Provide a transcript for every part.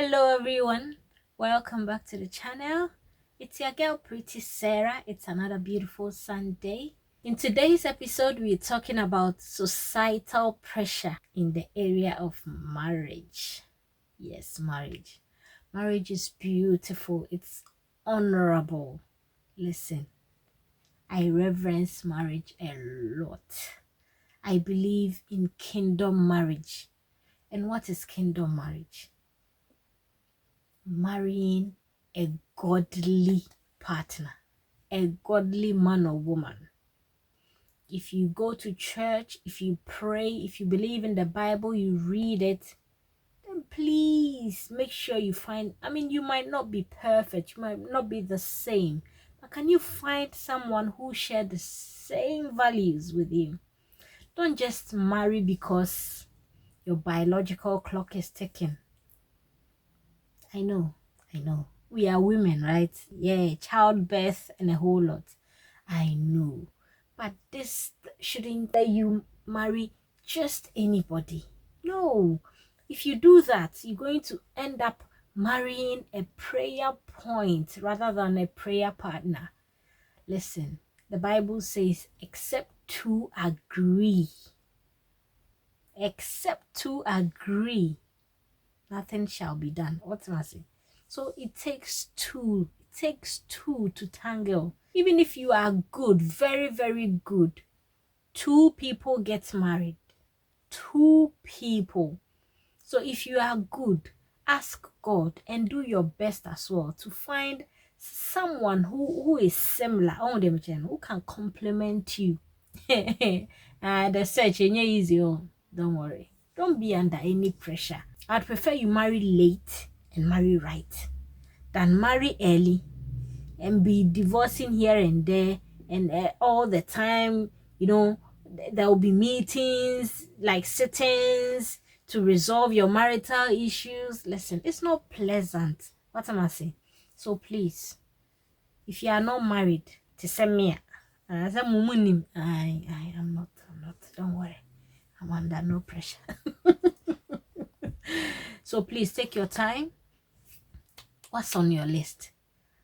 Hello everyone, welcome back to the channel. It's your girl Pretty Sarah. It's another beautiful Sunday. In today's episode, we're talking about societal pressure in the area of marriage. Yes, marriage. Marriage is beautiful. It's honorable. Listen, I reverence marriage a lot. I believe in kingdom marriage. And what is kingdom marriage? Marrying a godly partner, a godly man or woman. If you go to church, if you pray, if you believe in the Bible, you read it, then please make sure you find, you might not be perfect, you might not be the same, but can you find someone who shares the same values with you? Don't just marry because your biological clock is ticking. I know. We are women, right? Yeah, childbirth and a whole lot. I know. But this shouldn't let you marry just anybody. No. If you do that, you're going to end up marrying a prayer point rather than a prayer partner. Listen, the Bible says, except two agree. Except two agree, nothing shall be done. What's I say? So it takes two. It takes two to tangle. Even if you are good, very, very good, two people get married. Two people. So if you are good, ask God and do your best as well to find someone who is similar, who can complement you. The search ain't easy. Don't worry. Don't be under any pressure. I'd prefer you marry late and marry right than marry early and be divorcing here and there and all the time. There will be meetings, like sittings to resolve your marital issues. Listen, it's not pleasant. What am I saying? So please, if you are not married, to send me. I am not. Don't worry. I'm under no pressure. So please take your time. What's on your list?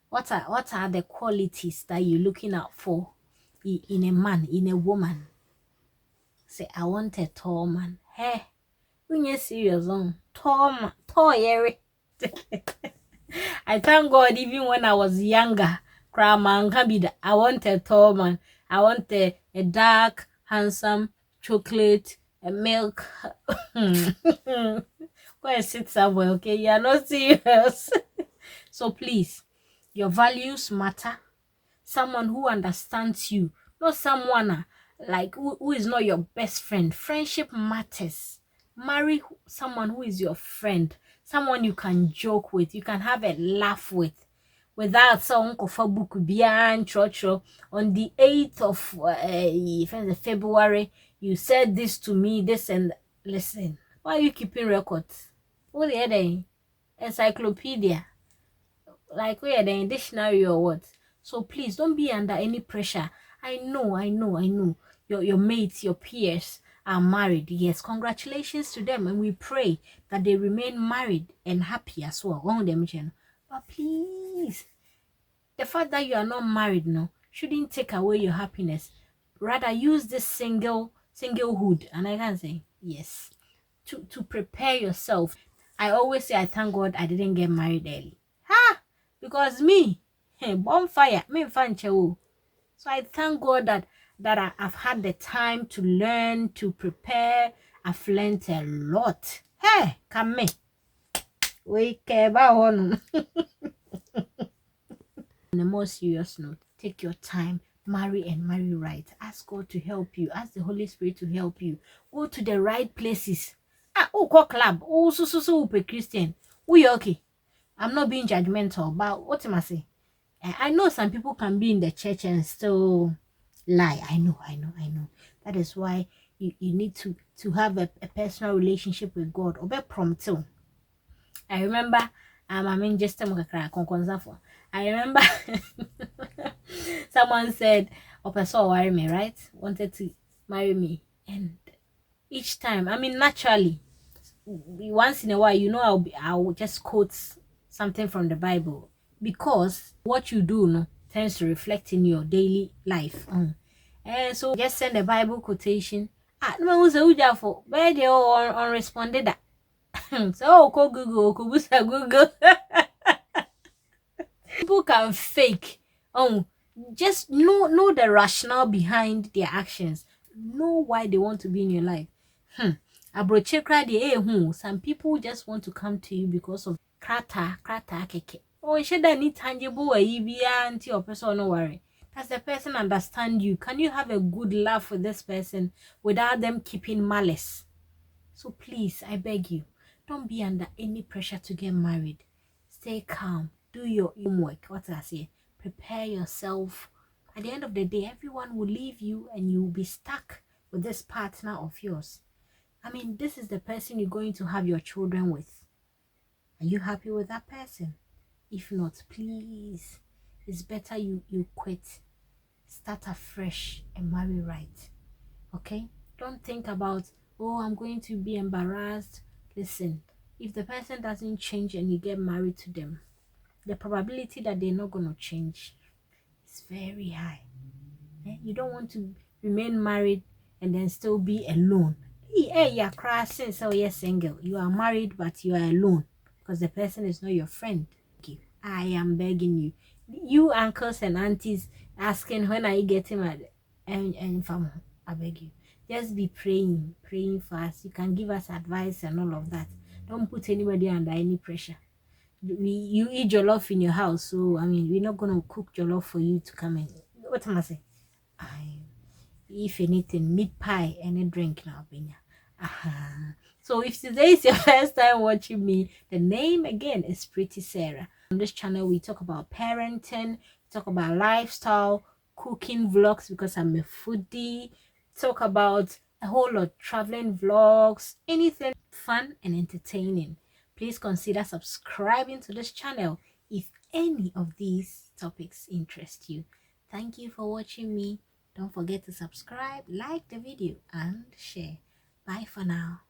What are the qualities that you're looking out for in a man, in a woman? Say, I want a tall man. Hey, when you're serious on tall, Yeri. I thank God, even when I was younger, I want a tall man. I want a dark, handsome, chocolate, a milk. Go and sit somewhere, okay? You are not serious. So please, your values matter. Someone who understands you, not someone like who is not your best friend. Friendship matters. Marry someone who is your friend, someone you can joke with, you can have a laugh with. Without someone book on the 8th of February, you said this to me, this, and listen. Why are you keeping records? What the other encyclopedia? Like where the dictionary or what? So please don't be under any pressure. I know. Your mates, your peers are married. Yes, congratulations to them, and we pray that they remain married and happy as well. But please, the fact that you are not married now shouldn't take away your happiness. Rather, use this singlehood, and I can say yes, to prepare yourself. I always say I thank God I didn't get married early. Because me, bonfire, me fancho. So I thank God that I've had the time to learn, to prepare. I've learned a lot. Hey, come me. We care about one. On a more serious note, take your time. Marry and marry right. Ask God to help you. Ask the Holy Spirit to help you. Go to the right places. Call club. So Christian. We okay. I'm not being judgmental, but what am I saying? I know some people can be in the church and still lie. I know. That is why you need to have a personal relationship with God. I remember I remember someone said, marry me, right? Wanted to marry me. And each time, naturally, once in a while, you know, I'll just quote something from the Bible, because what you do no tends to reflect in your daily life. And so just send a Bible quotation. No one was for where they on responded that. So Google, Google. People can fake. Just know the rationale behind their actions. Know why they want to be in your life. Some people just want to come to you because of krata keke. Oh, should I need tangible anti or person? No worry. Does the person understand you? Can you have a good laugh with this person without them keeping malice? So please, I beg you, don't be under any pressure to get married. Stay calm. Do your homework. What I say? Prepare yourself. At the end of the day, everyone will leave you and you will be stuck with this partner of yours. I mean, this is the person you're going to have your children with. Are you happy with that person? If not, please, it's better you quit. Start afresh and marry right. Okay? Don't think about, oh, I'm going to be embarrassed. Listen, if the person doesn't change and you get married to them, the probability that they're not going to change is very high. You don't want to remain married and then still be alone. You're crashing, so you're single. You are married, but you are alone because the person is not your friend. I am begging you. You uncles and aunties asking when are you getting married? And from, I beg you. Just be praying fast. You can give us advice and all of that. Don't put anybody under any pressure. You eat jollof in your house, so I mean, we're not gonna cook jollof for you to come in. What am I saying? If anything, meat pie and a drink now, Benya. So if today is your first time watching me, the name again is Pretty Sarah. On this channel, we talk about parenting, talk about lifestyle, cooking vlogs because I'm a foodie, talk about a whole lot, traveling vlogs, anything fun and entertaining. Please consider subscribing to this channel if any of these topics interest you. Thank you for watching me. Don't forget to subscribe, like the video, and share. Bye for now.